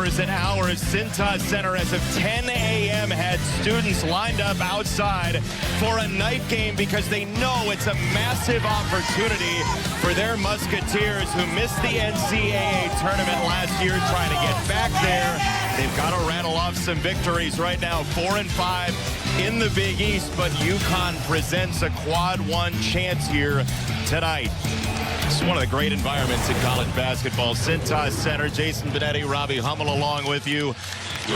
hours and hours. Cintas Center, as of 10 a.m., had students lined up outside for a night game because they know it's a massive opportunity for their Musketeers, who missed the NCAA tournament last year, trying to get back there. They've got to rattle off some victories right now, 4-5 in the Big East, but UConn presents a quad one chance here tonight. It's one of the great environments in college basketball. Cintas Center, Jason Benetti, Robbie Hummel along with you.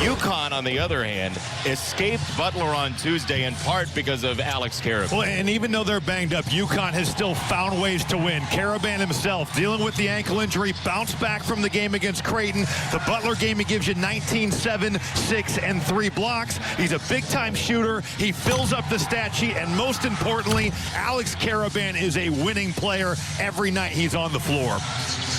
UConn, on the other hand, escaped Butler on Tuesday in part because of Alex Caravan. Well, and even though they're banged up, UConn has still found ways to win. Caravan himself dealing with the ankle injury, bounced back from the game against Creighton. The Butler game, he gives you 19, 7, 6, and 3 blocks. He's a big-time shooter. He fills up the stat sheet, and most importantly, Alex Caravan is a winning player every night he's on the floor.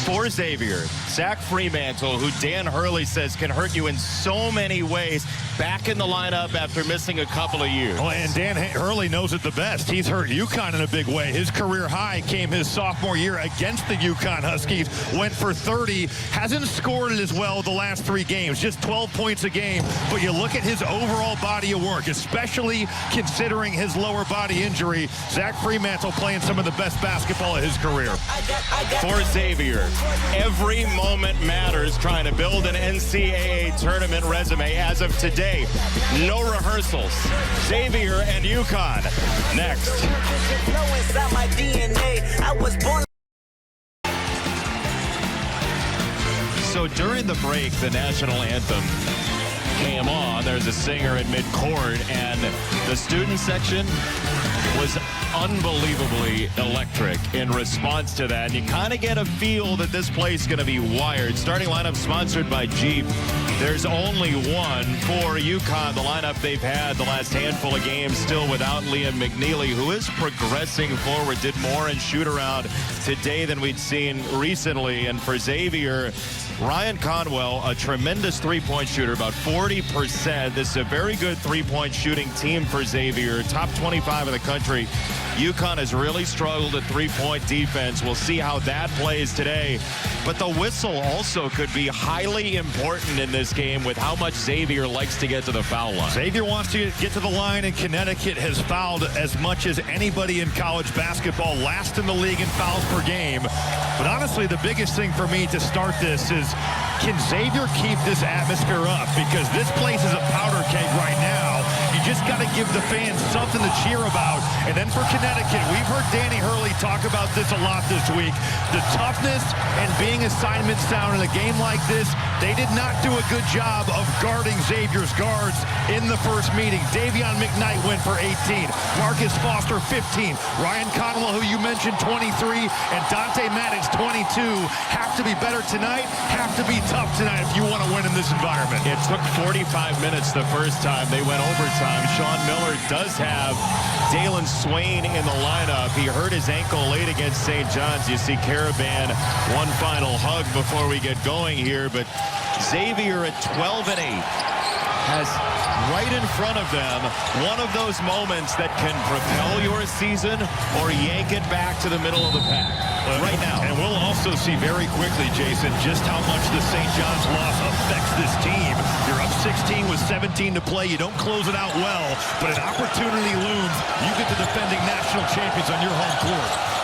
For Xavier, Zach Fremantle, who Dan Hurley says can hurt you in so many ways, back in the lineup after missing a couple of years. Oh, and Dan Hurley knows it the best. He's hurt UConn in a big way. His career high came his sophomore year against the UConn Huskies. Went for 30. Hasn't scored it as well the last 3 games. Just 12 points a game. But you look at his overall body of work, especially considering his lower body injury. Zach Fremantle playing some of the best basketball of his career. For Xavier, every moment matters, trying to build an NCAA tournament resume. As of today, no rehearsals. Xavier and UConn next. So during the break, the national anthem came on. There's a singer in midcourt, and the student section was unbelievably electric in response to that. And you kind of get a feel that this place is going to be wired. Starting lineup sponsored by Jeep. There's only one for UConn. The lineup they've had the last handful of games, still without Liam McNeely, who is progressing forward, did more in shoot-around today than we'd seen recently. And for Xavier, Ryan Conwell, a tremendous three-point shooter, about 40%. This is a very good three-point shooting team for Xavier, top 25 in the country. UConn has really struggled at three-point defense. We'll see how that plays today. But the whistle also could be highly important in this game with how much Xavier likes to get to the foul line. Xavier wants to get to the line, and Connecticut has fouled as much as anybody in college basketball, last in the league in fouls per game. But honestly, the biggest thing for me to start this is, can Xavier keep this atmosphere up? Because this place is a powder keg right now. You just got to give the fans something to cheer about. And then for Connecticut, we've heard Danny Hurley talk about this a lot this week. The toughness and being assignment sound in a game like this, they did not do a good job of guarding Xavier's guards in the first meeting. Davion McKnight went for 18. Marcus Foster, 15. Ryan Conwell, who you mentioned, 23. And Dante Maddox, 22. Have to be better tonight, have to be tough tonight if you want to win in this environment. It took 45 minutes the first time. They went overtime. Sean Miller does have Dalen Swain in the lineup. He hurt his ankle late against St. John's. You see Caravan, one final hug before we get going here. But Xavier at 12-8 has right in front of them one of those moments that can propel your season or yank it back to the middle of the pack right now. And we'll also see very quickly, Jason, just how much the St. John's loss affects this team. You're up 16 with 17 to play. You don't close it out well, but an opportunity looms. You get the defending national champions on your home court.